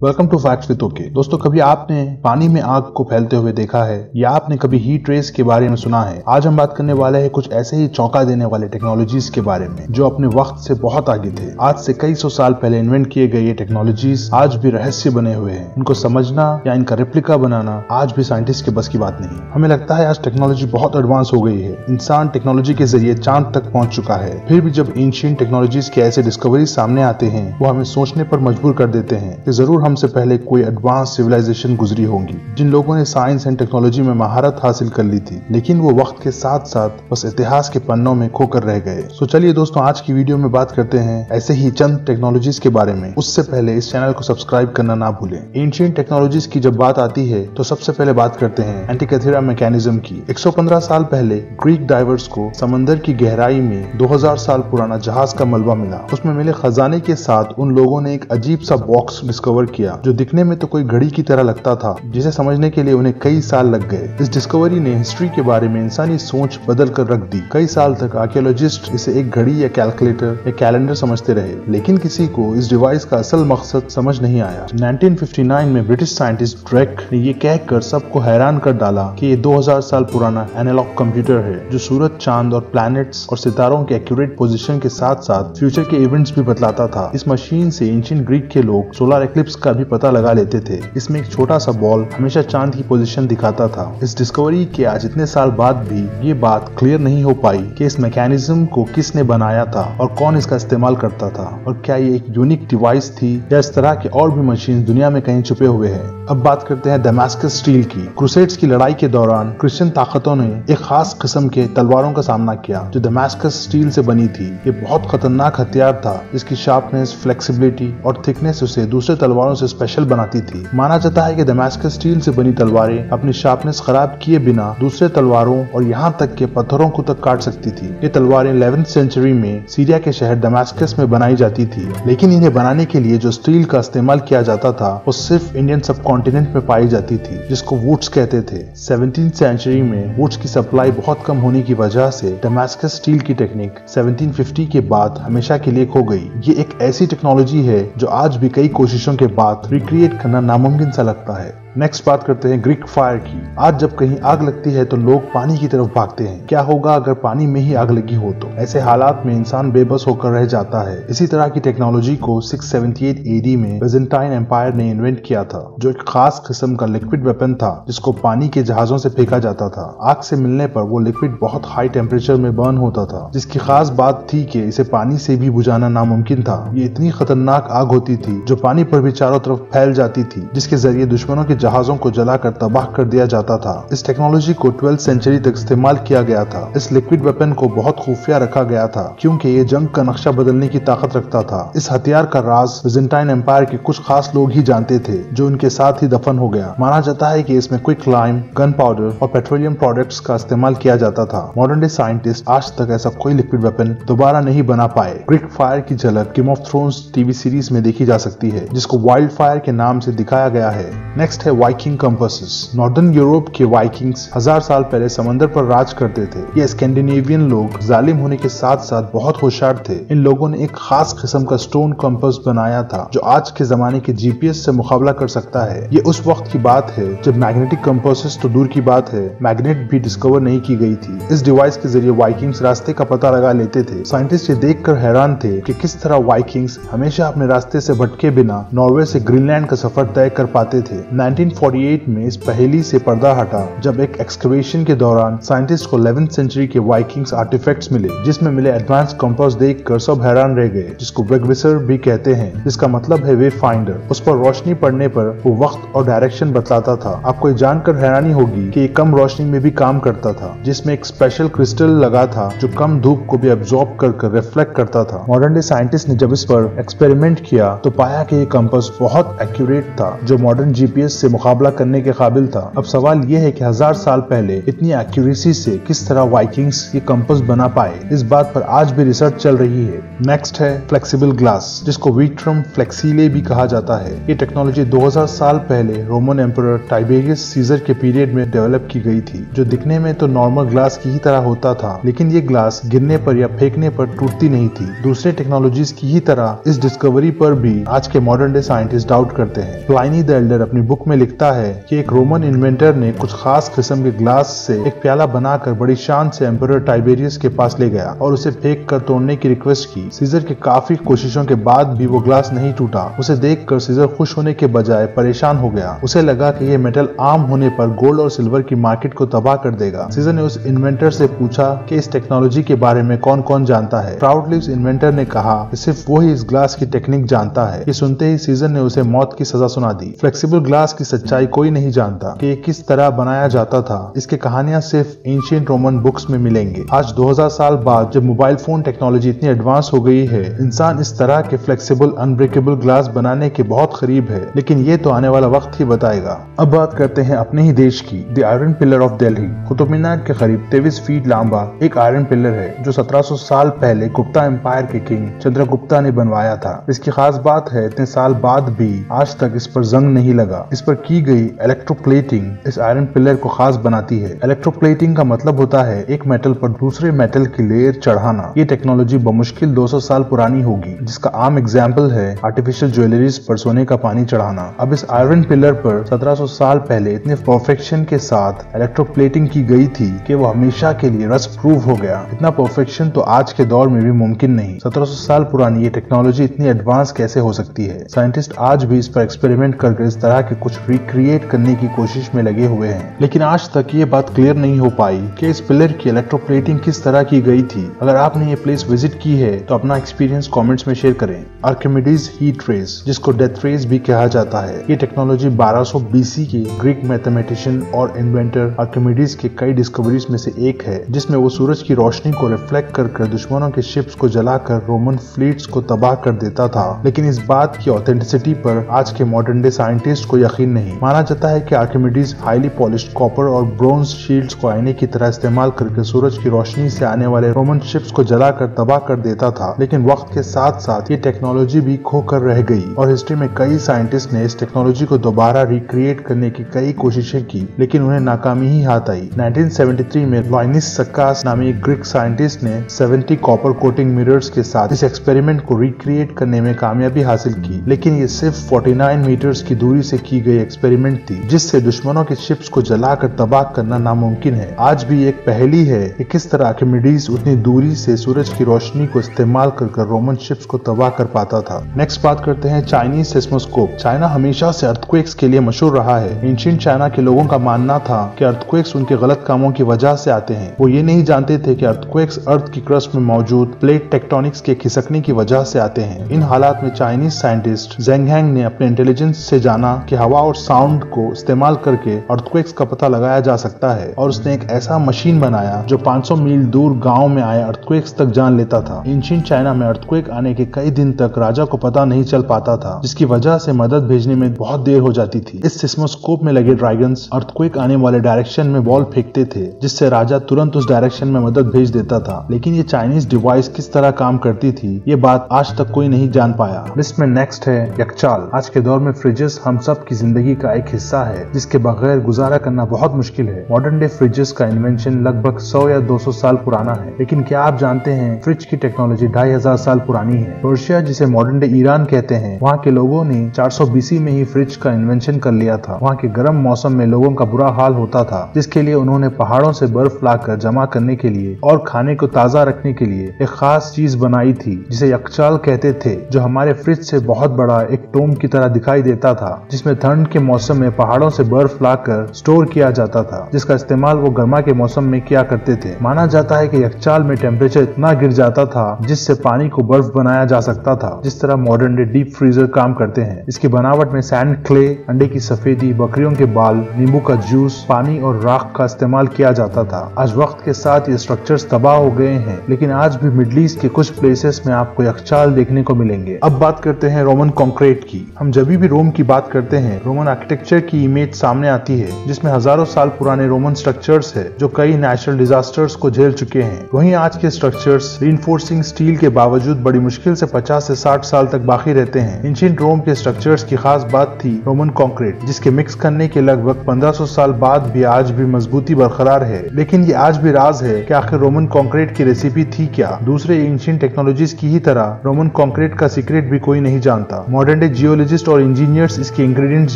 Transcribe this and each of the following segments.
Welcome to facts with okay. दोस्तों, कभी आपने पानी में आग को फैलते हुए देखा है या आपने कभी हीट रेस के बारे में सुना है? आज हम बात करने वाले हैं कुछ ऐसे ही चौंका देने वाले टेक्नोलॉजीज के बारे में जो अपने वक्त से बहुत आगे थे। आज से कई सौ साल पहले इन्वेंट किए गए ये टेक्नोलॉजीज आज भी रहस्य बने हुए हैं। इनको समझना या इनका रेप्लिका बनाना आज भी साइंटिस्ट के बस की बात नहीं। हमें लगता है आज टेक्नोलॉजी बहुत एडवांस हो गई है, इंसान टेक्नोलॉजी के जरिए चांद तक पहुंच चुका है। फिर भी जब एंशिएंट टेक्नोलॉजीज के ऐसे डिस्कवरी सामने आते हैं वो हमें सोचने पर मजबूर कर देते हैं कि जरूर हमसे पहले कोई एडवांस सिविलाइजेशन गुजरी होंगी जिन लोगों ने साइंस एंड टेक्नोलॉजी में महारत हासिल कर ली थी, लेकिन वो वक्त के साथ साथ बस इतिहास के पन्नों में खोकर रह गए। तो चलिए दोस्तों, आज की वीडियो में बात करते हैं ऐसे ही चंद टेक्नोलॉजीज के बारे में। उससे पहले इस चैनल को सब्सक्राइब करना ना भूलें। एंशिएंट टेक्नोलॉजीज की जब बात आती है तो सबसे पहले बात करते हैं एंटिकैथेरा मैकेनिज्म की। 115 साल पहले ग्रीक डाइवर्स को समंदर की गहराई में 2000 साल पुराना जहाज का मलबा मिला। उसमें मिले खजाने के साथ उन लोगों ने एक अजीब सा बॉक्स डिस्कवर किया जो दिखने में तो कोई घड़ी की तरह लगता था, जिसे समझने के लिए उन्हें कई साल लग गए। इस डिस्कवरी ने हिस्ट्री के बारे में इंसानी सोच बदल कर रख दी। कई साल तक आर्कियोलॉजिस्ट इसे एक घड़ी या कैलकुलेटर या कैलेंडर समझते रहे, लेकिन किसी को इस डिवाइस का असल मकसद समझ नहीं आया। 1959 में ब्रिटिश साइंटिस्ट ड्रेक ने ये कहकर सबको हैरान कर डाला कि ये 2000 साल पुराना एनालॉग कंप्यूटर है जो सूरज, चांद और प्लैनेट्स और सितारों के एक्यूरेट पोजीशन के साथ साथ फ्यूचर के इवेंट्स भी बतलाता था। इस मशीन से एंशिएंट ग्रीक के लोग सोलर एक्लिप्स का भी पता लगा लेते थे। इसमें एक छोटा सा बॉल हमेशा चांद की पोजीशन दिखाता था। इस डिस्कवरी के आज इतने साल बाद भी ये बात क्लियर नहीं हो पाई कि इस मैकेनिज्म को किसने बनाया था और कौन इसका इस्तेमाल करता था, और क्या ये एक यूनिक डिवाइस थी या इस तरह के और भी मशीन दुनिया में कहीं छुपे हुए हैं। अब बात करते हैं दमास्कस स्टील की। क्रूसेड्स की लड़ाई के दौरान क्रिश्चियन ताकतों ने एक खास किस्म के तलवारों का सामना किया जो दमास्कस स्टील से बनी थी। ये बहुत खतरनाक हथियार था जिसकी शार्पनेस, फ्लेक्सिबिलिटी और थिकनेस उसे दूसरे तलवारों से स्पेशल बनाती थी। माना जाता है कि दमास्कस स्टील से बनी तलवारें अपनी शार्पनेस खराब किए बिना दूसरे तलवारों और यहाँ तक के पत्थरों को तक काट सकती थी। ये तलवारें 11वीं सेंचुरी में सीरिया के शहर दमास्कस में बनाई जाती थी, लेकिन इन्हें बनाने के लिए जो स्टील का इस्तेमाल किया जाता था वो सिर्फ इंडियन सब कॉन्टिनेंट में पाई जाती थी, जिसको वुड्स कहते थे। 17वीं सेंचुरी में वुड्स की सप्लाई बहुत कम होने की वजह से दमास्कस स्टील की टेक्निक 1750 के बाद हमेशा के लिए खो गई। ये एक ऐसी टेक्नोलॉजी है जो आज भी कई कोशिशों के बाद रिक्रिएट करना नामुमकिन सा लगता है। नेक्स्ट बात करते हैं ग्रीक फायर की। आज जब कहीं आग लगती है तो लोग पानी की तरफ भागते हैं। क्या होगा अगर पानी में ही आग लगी हो? तो ऐसे हालात में इंसान बेबस होकर रह जाता है। इसी तरह की टेक्नोलॉजी को 678 AD में बिजेंटाइन एम्पायर ने इन्वेंट किया था, जो एक खास किस्म का लिक्विड वेपन था जिसको पानी के जहाजों से फेंका जाता था। आग से मिलने पर वो लिक्विड बहुत हाई टेम्परेचर में बर्न होता था, जिसकी खास बात थी कि इसे पानी से भी बुझाना नामुमकिन था। ये इतनी खतरनाक आग होती थी जो पानी पर भी चारों तरफ फैल जाती थी, जिसके जरिए दुश्मनों के जहाजों को जलाकर तबाह कर दिया जाता था। इस टेक्नोलॉजी को 12वीं सेंचुरी तक इस्तेमाल किया गया था। इस लिक्विड वेपन को बहुत खुफिया रखा गया था क्योंकि ये जंग का नक्शा बदलने की ताकत रखता था। इस हथियार का राज बिजेंटाइन एम्पायर के कुछ खास लोग ही जानते थे, जो उनके साथ ही दफन हो गया। माना जाता है कि इसमें क्विक लाइम, गन पाउडर और पेट्रोलियम प्रोडक्ट्स का इस्तेमाल किया जाता था। मॉडर्न डे साइंटिस्ट आज तक ऐसा कोई लिक्विड वेपन दोबारा नहीं बना पाए। ग्रीक फायर की झलक game of thrones TV series में देखी जा सकती है, जिसको वाइल्ड फायर के नाम से दिखाया गया है। नेक्स्ट है वाइकिंग कंपासेस। नॉर्दर्न यूरोप के वाइकिंग्स 1000 साल पहले समंदर पर राज करते थे। ये स्कैंडिनेवियन लोग जालिम होने के साथ साथ बहुत होशियार थे। इन लोगों ने एक खास किस्म का स्टोन कंपास बनाया था जो आज के जमाने के GPS से मुकाबला कर सकता है। ये उस वक्त की बात है जब मैग्नेटिक कंपासेस तो दूर की बात है, मैग्नेट भी डिस्कवर नहीं की गई थी। इस डिवाइस के जरिए वाइकिंग्स रास्ते का पता लगा लेते थे। साइंटिस्ट ये देखकर हैरान थे कि किस तरह वाइकिंग्स हमेशा अपने रास्ते से भटके बिना नॉर्वे से ग्रीनलैंड का सफर तय कर पाते थे। 1948 में इस पहेली से पर्दा हटा जब एक एक्सकवेशन के दौरान साइंटिस्ट को 11वीं सेंचुरी के वाइकिंग्स आर्टिफैक्ट्स मिले, जिसमें मिले एडवांस कंपास देखकर सब हैरान रह गए, जिसको वेगविसर भी कहते हैं, जिसका मतलब है वे फाइंडर। उस पर रोशनी पड़ने पर वो वक्त और डायरेक्शन बतलाता था। आपको ये जानकर हैरानी होगी कि ये कम रोशनी में भी काम करता था, जिसमें एक स्पेशल क्रिस्टल लगा था जो कम धूप को भी एब्जॉर्ब कर रिफ्लेक्ट करता था। मॉडर्न डे साइंटिस्ट ने जब इस पर एक्सपेरिमेंट किया तो पाया कि ये कंपास बहुत एक्यूरेट था, जो मॉडर्न GPS से मुकाबला करने के काबिल था। अब सवाल यह है कि 1000 साल पहले इतनी एक्यूरेसी से किस तरह वाइकिंग्स ये कंपास बना पाए, इस बात पर आज भी रिसर्च चल रही है। नेक्स्ट है फ्लेक्सिबल ग्लास, जिसको विट्रम फ्लेक्सीले भी कहा जाता है। ये टेक्नोलॉजी 2000 साल पहले रोमन एम्परर टाइबेरियस सीजर के पीरियड में डेवलप की गई थी, जो दिखने में तो नॉर्मल ग्लास की ही तरह होता था, लेकिन ये ग्लास गिरने पर या फेंकने पर टूटती नहीं थी। दूसरे टेक्नोलॉजीज की ही तरह इस डिस्कवरी पर भी आज के मॉडर्न डे साइंटिस्ट डाउट करते हैं। प्लाइनी द एल्डर अपनी बुक में लिखता है कि एक रोमन इन्वेंटर ने कुछ खास किस्म के ग्लास से एक प्याला बनाकर बड़ी शान से एम्परर टाइबेरियस के पास ले गया और उसे फेंक कर तोड़ने की रिक्वेस्ट की। सीजर की काफी कोशिशों के बाद भी वो ग्लास नहीं टूटा। उसे देखकर सीजर खुश होने के बजाय परेशान हो गया। उसे लगा कि ये मेटल आम होने पर गोल्ड और सिल्वर की मार्केट को तबाह कर देगा। सीजर ने उस इन्वेंटर से पूछा कि इस टेक्नोलॉजी के बारे में कौन कौन जानता है। प्राउडली उस इन्वेंटर ने कहा कि सिर्फ वो ही इस ग्लास की टेक्निक जानता है। ये सुनते ही सीजर ने उसे मौत की सजा सुना दी। फ्लेक्सिबल ग्लास की सच्चाई कोई नहीं जानता कि ये किस तरह बनाया जाता था। इसकी कहानियां सिर्फ एंशिएंट रोमन बुक्स में मिलेंगे। आज 2000 साल बाद जब मोबाइल फोन टेक्नोलॉजी इतनी एडवांस हो गई है, इंसान इस तरह के फ्लेक्सिबल अनब्रेकेबल ग्लास बनाने के बहुत करीब है, लेकिन ये तो आने वाला वक्त ही बताएगा। अब बात करते हैं अपने ही देश की। The iron pillar of Delhi Qutub Minar के करीब 23 फीट लंबा एक आयरन पिलर है, जो 1700 साल पहले गुप्ता एम्पायर के किंग चंद्रगुप्ता ने बनवाया था। इसकी खास बात है, इतने साल बाद भी आज तक इस पर जंग नहीं लगा। इस पर की गई इलेक्ट्रोप्लेटिंग इस आयरन पिलर को खास बनाती है। इलेक्ट्रोप्लेटिंग का मतलब होता है एक मेटल पर दूसरे मेटल की लेयर चढ़ाना। ये टेक्नोलॉजी बमुश्किल 200 साल पुरानी होगी, जिसका आम एग्जाम्पल है आर्टिफिशियल ज्वेलरीज पर सोने का पानी चढ़ाना। अब इस आयरन पिलर पर 1700 साल पहले इतने परफेक्शन के साथ इलेक्ट्रोप्लेटिंग की गई थी कि वो हमेशा के लिए रस्ट प्रूफ हो गया। इतना परफेक्शन तो आज के दौर में भी मुमकिन नहीं। 1700 साल पुरानी ये टेक्नोलॉजी इतनी एडवांस कैसे हो सकती है? साइंटिस्ट आज भी इस पर एक्सपेरिमेंट करके इस तरह के कुछ रिक्रिएट करने की कोशिश में लगे हुए हैं, लेकिन आज तक ये बात क्लियर नहीं हो पाई कि इस पिलर की इलेक्ट्रोप्लेटिंग किस तरह की गई थी। अगर आपने ये प्लेस विजिट की है तो अपना एक्सपीरियंस कमेंट्स में शेयर करें। आर्किमिडीज हीट रेस, जिसको डेथ रेस भी कहा जाता है, ये टेक्नोलॉजी 1200 BC के ग्रीक मैथमेटिशियन और इन्वेंटर आर्किमिडीज के कई डिस्कवरीज में से एक है, जिसमें वो सूरज की रोशनी को रिफ्लेक्ट कर दुश्मनों के शिप्स को जलाकर रोमन फ्लीट्स को तबाह कर देता था। लेकिन इस बात की ऑथेंटिसिटी पर आज के मॉडर्न डे साइंटिस्ट को यकीन नहीं। माना जाता है कि आर्किमिडीज हाईली पॉलिश्ड कॉपर और ब्रोंज शील्ड्स को आईने की तरह इस्तेमाल करके सूरज की रोशनी से आने वाले रोमन शिप्स को जलाकर तबाह कर देता था। लेकिन वक्त के साथ साथ ये टेक्नोलॉजी भी खोकर रह गई और हिस्ट्री में कई साइंटिस्ट ने इस टेक्नोलॉजी को दोबारा रिक्रिएट करने की कई कोशिशें की, लेकिन उन्हें नाकामी ही हाथ आई। 1973 में लाइनिस सक्कास नामी एक ग्रीक साइंटिस्ट ने 70 कॉपर कोटिंग मिरर्स के साथ इस एक्सपेरिमेंट को रिक्रिएट करने में कामयाबी हासिल की, लेकिन ये सिर्फ 49 मीटर्स की दूरी से की गई एक्सपेरिमेंट थी, जिससे दुश्मनों के शिप्स को जलाकर तबाह करना नामुमकिन है। आज भी एक पहेली है कि किस तरह आर्किमिडीज उतनी दूरी से सूरज की रोशनी को इस्तेमाल कर रोमन शिप्स को तबाह कर पाता था। नेक्स्ट बात करते हैं चाइनीज सेस्मोस्कोप। चाइना हमेशा से अर्थक्वेक्स के लिए मशहूर रहा है। एंशिएंट चाइना के लोगों का मानना था कि अर्थक्वेक्स उनके गलत कामों की वजह से आते हैं। वो ये नहीं जानते थे कि अर्थक्वेक्स अर्थ की क्रस्ट में मौजूद प्लेट टेक्टोनिक्स के खिसकने की वजह से आते हैं। इन हालात में चाइनीज साइंटिस्ट ज़ेंग हैंग ने अपने इंटेलिजेंस से जाना कि हवा और साउंड को इस्तेमाल करके अर्थक्वेक्स का पता लगाया जा सकता है, और उसने एक ऐसा मशीन बनाया जो 500 मील दूर गांव में आए अर्थक्वेक्स तक जान लेता था। एंशिएंट चाइना में अर्थक्वेक आने के कई दिन तक राजा को पता नहीं चल पाता था, जिसकी वजह से मदद भेजने में बहुत देर हो जाती थी। इस सेस्मोस्कोप में लगे ड्रैगन्स अर्थक्वेक आने वाले डायरेक्शन में बॉल फेंकते थे, जिससे राजा तुरंत उस डायरेक्शन में मदद भेज देता था। लेकिन ये चाइनीज डिवाइस किस तरह काम करती थी, ये बात आज तक कोई नहीं जान पाया। लिस्ट में नेक्स्ट है यखचाल। आज के दौर में फ्रिजेस हम सब की जिंदगी का एक हिस्सा है, जिसके बगैर गुजारा करना बहुत मुश्किल है। मॉडर्न डे फ्रिजेस का इन्वेंशन लगभग 100 या 200 साल पुराना है, लेकिन क्या आप जानते हैं फ्रिज की टेक्नोलॉजी 2500 साल पुरानी है। पर्शिया, जिसे मॉडर्न डे ईरान कहते हैं, वहाँ के लोगों ने 400 BC में ही फ्रिज का इन्वेंशन कर लिया था। वहाँ के गर्म मौसम में लोगों का बुरा हाल होता था, जिसके लिए उन्होंने पहाड़ों से बर्फ लाकर जमा करने के लिए और खाने को ताजा रखने के लिए एक खास चीज बनाई थी, जिसे यखचाल कहते थे, जो हमारे फ्रिज से बहुत बड़ा एक टोम की तरह दिखाई देता था, जिसमें ठंड के मौसम में पहाड़ों से बर्फ लाकर स्टोर किया जाता था, जिसका इस्तेमाल वो गर्मा के मौसम में किया करते थे। माना जाता है कि यखचाल में टेम्परेचर इतना गिर जाता था जिससे पानी को बर्फ बनाया जा सकता था, जिस तरह मॉडर्न डे डीप फ्रीजर काम करते हैं। इसकी बनावट में सैंड, क्ले, अंडे की सफेदी, बकरियों के बाल, नींबू का जूस, पानी और राख का इस्तेमाल किया जाता था। आज वक्त के साथ ये स्ट्रक्चर्स तबाह हो गए हैं, लेकिन आज भी मिडिल ईस्ट के कुछ प्लेसेस में आपको यखचाल देखने को मिलेंगे। अब बात करते हैं रोमन कंक्रीट की। हम जब भी रोम की बात करते हैं, रोमन आर्किटेक्चर की इमेज सामने आती है, जिसमें हजारों साल पुराने रोमन स्ट्रक्चर्स है जो कई नेचुरल डिजास्टर्स को झेल चुके हैं। वहीं आज के स्ट्रक्चर्स रीइंफोर्सिंग स्टील के बावजूद बड़ी मुश्किल से 50 से 60 साल तक बाकी रहते हैं। एंशिएंट रोम के स्ट्रक्चर्स की खास बात थी रोमन कंक्रीट, जिसके मिक्स करने के लगभग 1500 साल बाद भी आज भी मजबूती बरकरार है। लेकिन ये आज भी राज है कि आखिर रोमन कंक्रीट की रेसिपी थी क्या। दूसरे एंशिएंट टेक्नोलॉजीज की ही तरह रोमन कंक्रीट का सीक्रेट भी कोई नहीं जानता। मॉडर्न डे जियोलॉजिस्ट और इंजीनियर्स इसके इंग्रेडिएंट्स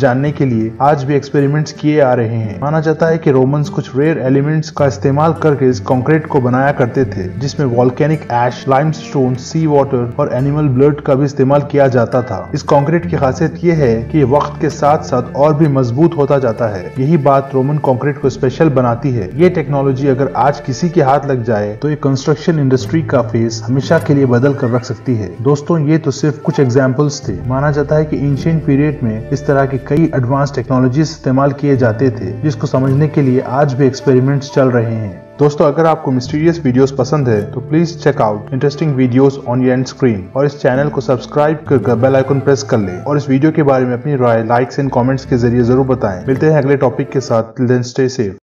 जानने के लिए आज भी एक्सपेरिमेंट्स किए आ रहे हैं। माना जाता है कि रोमन्स कुछ रेयर एलिमेंट्स का इस्तेमाल करके इस कंक्रीट को बनाया करते थे, जिसमें वोल्केनिक ऐश, लाइमस्टोन, सी वाटर और एनिमल ब्लड का भी इस्तेमाल किया जाता था। इस कंक्रीट की खासियत ये है कि ये वक्त के साथ साथ और भी मजबूत होता जाता है। यही बात रोमन कंक्रीट को स्पेशल बनाती है। ये टेक्नोलॉजी अगर आज किसी के हाथ लग जाए तो ये कंस्ट्रक्शन इंडस्ट्री का फेस हमेशा के लिए बदल कर रख सकती है। दोस्तों, ये तो सिर्फ कुछ एग्जाम्पल्स थे। माना जाता है कि एंशिएंट पीरियड में इस तरह के कई एडवांस टेक्नोलॉजीज इस्तेमाल किए जाते थे, जिसको समझने के लिए आज भी एक्सपेरिमेंट्स चल रहे हैं। दोस्तों, अगर आपको मिस्टीरियस वीडियोस पसंद है तो please check out interesting videos on your end screen और इस चैनल को सब्सक्राइब कर बेल आइकन प्रेस कर लें और इस वीडियो के बारे में अपनी राय लाइक्स एंड कमेंट्स के जरिए जरूर बताएं। मिलते हैं अगले टॉपिक के साथ। Till then stay safe.